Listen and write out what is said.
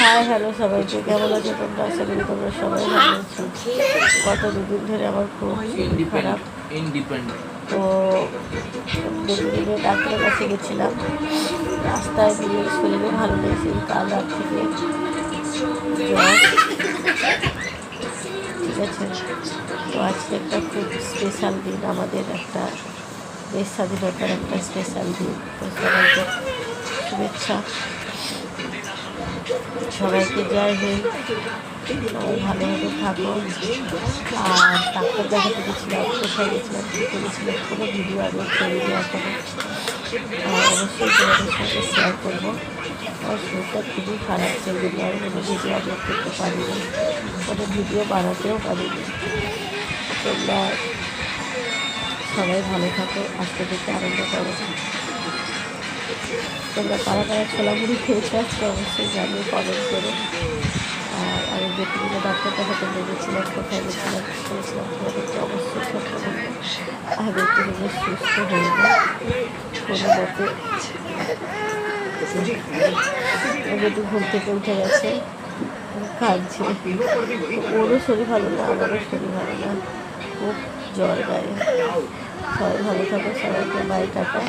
Hi hello সবাইকে, কেমন আছো তোমরা? আশা করি তোমরা সবাই ভালো আছো। গত দুদিন ধরে আমার খুব শরীর খারাপ, তো দুদিনে ডাক্তারের কাছে গেছিলাম। রাস্তায় দিয়ে শরীরে ভালো নেই, সেই কাল রাত থেকে জ্বর। ঠিক আছে, তো আজকে একটা খুব স্পেশাল দিন, আমাদের একটা দেশ স্বাধীনতার একটা স্পেশাল দিন। তো সবাইকে শুভেচ্ছা, সবাইকে জয় হিন্দ। সবাই ভালোভাবে থাকো। আর ডাক্তার দেখাতে গেছিলাম, কোথায় গেছিলাম, কী করেছিলাম, কোনো ভিডিও আমি করিনি এখনো। অবশ্যই তোমাদের সঙ্গে শেয়ার করবো। আমার শরীরটা খুবই খারাপ, সেই জন্য আমি কোনো ভিডিও আপলোড করতে পারিনি, কোনো ভিডিও বানাতেও পারিনি। তোমরা সবাই ভালো থাকো, আজকে থেকে আনন্দ করো। তোমরা কারা কারা ছোলা মুড়ি খেয়েছো আজকে অবশ্যই জানিয়ে কমেন্ট করো। আর আমি বেতনিকে ডাক্তার দেখাতে গেছিলাম, কোথায় গেছিলাম, কী করেছিলাম, তোমাদেরকে অবশ্যই সব বলবো। আমি একটু নিজে সুস্থ হয়ে যাই কোনো মতে। যদি ঘুম থেকে উঠে গেছে, কাঁদছে। ওরও শরীর ভালো না, আমারও শরীর ভালো না, খুব জ্বর গায়ে। সবাই ভালো থাকো, সবাইকে বাই, টাটা।